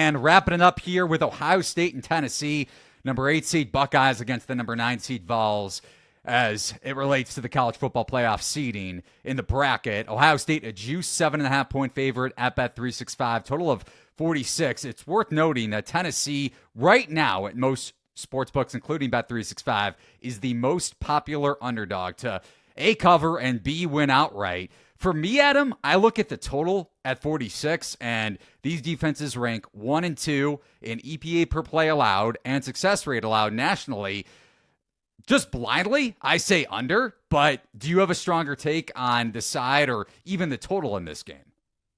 And wrapping it up here with Ohio State and Tennessee, number 8 seed Buckeyes against the number 9 seed Vols as it relates to the college football playoff seeding in the bracket. Ohio State, a juice 7.5-point favorite at Bet365, total of 46. It's worth noting that Tennessee right now at most sportsbooks, including Bet365, is the most popular underdog to A, cover, and B, win outright. For me, Adam, I look at the total at 46, and these defenses rank 1 and 2 in EPA per play allowed and success rate allowed nationally. Just blindly, I say under, but do you have a stronger take on the side or even the total in this game?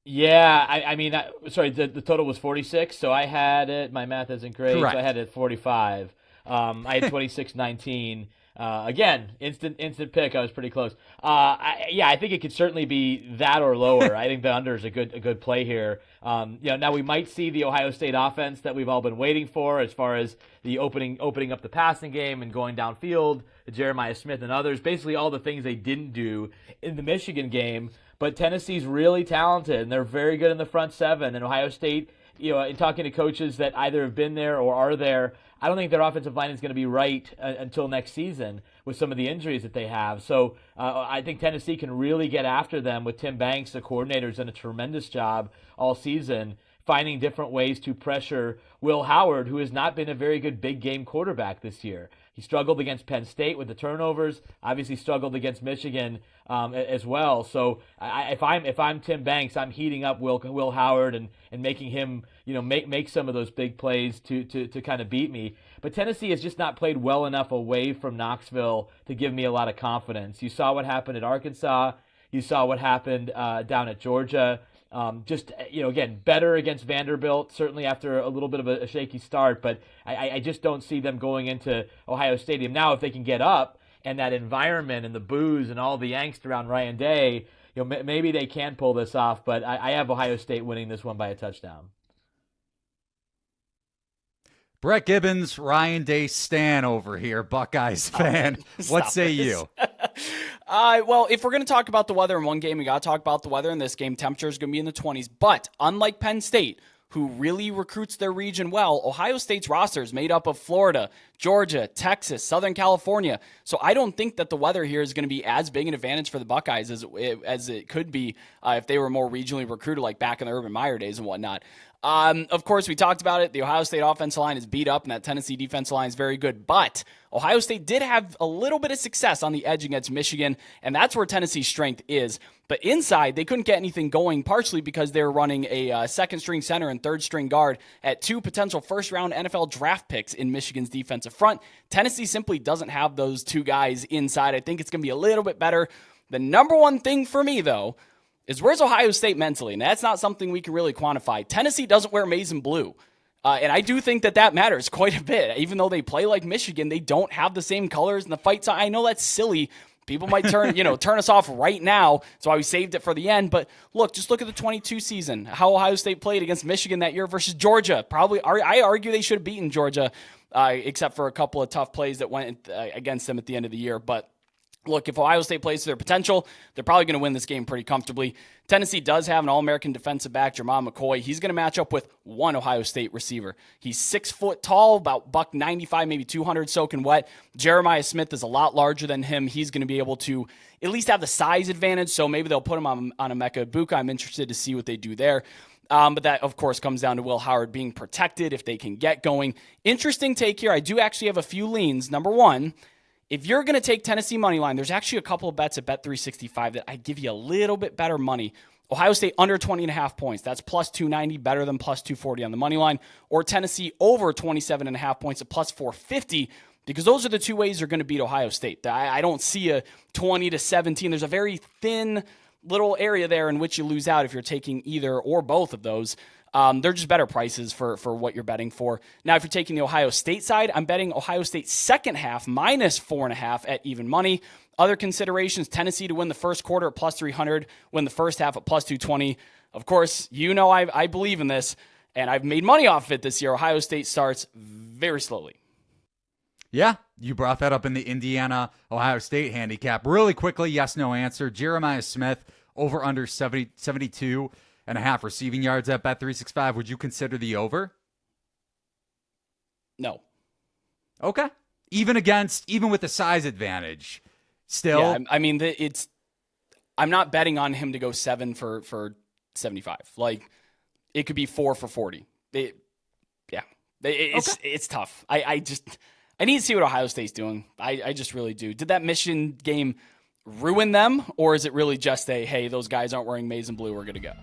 Yeah, I mean, the total was 46, so I had it, my math isn't great, Correct. so I had it at 45. I had 26-19. Again, instant pick. I was pretty close. I think it could certainly be that or lower. I think the under is a good play here. Now we might see the Ohio State offense that we've all been waiting for, as far as the opening up the passing game and going downfield. Jeremiah Smith and others, basically all the things they didn't do in the Michigan game. But Tennessee's really talented, and they're very good in the front seven. And Ohio State, in talking to coaches that either have been there or are there, I don't think their offensive line is going to be right until next season with some of the injuries that they have. So I think Tennessee can really get after them with Tim Banks, the coordinator, who's done a tremendous job all season, finding different ways to pressure Will Howard, who has not been a very good big game quarterback this year. He struggled against Penn State with the turnovers, obviously struggled against Michigan as well. So if I'm Tim Banks, I'm heating up Will Howard and making him make some of those big plays to kind of beat me. But Tennessee has just not played well enough away from Knoxville to give me a lot of confidence. You saw what happened at Arkansas. You saw what happened down at Georgia. Again, better against Vanderbilt, certainly after a little bit of a shaky start, but I just don't see them going into Ohio Stadium. Now, if they can get up and that environment and the boos and all the angst around Ryan Day, maybe they can pull this off, but I have Ohio State winning this one by a touchdown. Brett Gibbons, Ryan Day stan over here, Buckeyes fan. What say you? Well, if we're going to talk about the weather in one game, we got to talk about the weather in this game. Temperature is going to be in the 20s. But unlike Penn State, who really recruits their region well, Ohio State's roster is made up of Florida, Georgia, Texas, Southern California. So I don't think that the weather here is going to be as big an advantage for the Buckeyes as it could be if they were more regionally recruited, like back in the Urban Meyer days and whatnot. Of course, we talked about it. The Ohio State offensive line is beat up, and that Tennessee defensive line is very good. But Ohio State did have a little bit of success on the edge against Michigan, and that's where Tennessee's strength is. But inside, they couldn't get anything going, partially because they were running a second-string center and third-string guard at 2 potential first-round NFL draft picks in Michigan's defensive front. Tennessee simply doesn't have those 2 guys inside. I think it's going to be a little bit better. The number one thing for me, though, is where's Ohio State mentally? And that's not something we can really quantify. Tennessee doesn't wear maize and blue. And I do think that matters quite a bit. Even though they play like Michigan, they don't have the same colors and the fights. I know that's silly. People might turn us off right now. That's why we saved it for the end. But just look at the 22 season, how Ohio State played against Michigan that year versus Georgia. Probably, I argue they should have beaten Georgia, except for a couple of tough plays that went against them at the end of the year. But look, if Ohio State plays to their potential, they're probably going to win this game pretty comfortably. Tennessee does have an All-American defensive back, Jermon McCoy. He's going to match up with one Ohio State receiver. He's 6 foot tall, about $195, maybe 200 soaking wet. Jeremiah Smith is a lot larger than him. He's going to be able to at least have the size advantage, so maybe they'll put him on Emeka Egbuka. I'm interested to see what they do there. But that, of course, comes down to Will Howard being protected if they can get going. Interesting take here. I do actually have a few leans. Number one, if you're going to take Tennessee money line, there's actually a couple of bets at Bet365 that I'd give you a little bit better money. Ohio State under 20.5 points. That's plus 290, better than plus 240 on the money line. Or Tennessee over 27.5 points at plus 450, because those are the 2 ways you're going to beat Ohio State. I don't see a 20-17. There's a very thin little area there in which you lose out if you're taking either or both of those. They're just better prices for what you're betting for. Now, if you're taking the Ohio State side, I'm betting Ohio State second half minus 4.5 at even money. Other considerations, Tennessee to win the first quarter at plus 300, win the first half at plus 220. Of course, I believe in this, and I've made money off of it this year. Ohio State starts very slowly. Yeah, you brought that up in the Indiana-Ohio State handicap. Really quickly, yes, no answer. Jeremiah Smith, over under 72.5 receiving yards at Bet365. Would you consider the over? No. Okay. Even with the size advantage, still. Yeah, I mean, I'm not betting on him to go 7 for 75. Like, it could be 4 for 40. It's tough. I need to see what Ohio State's doing. I just really do. Did that Michigan game ruin them, or is it really just hey, those guys aren't wearing maize and blue, we're going to go?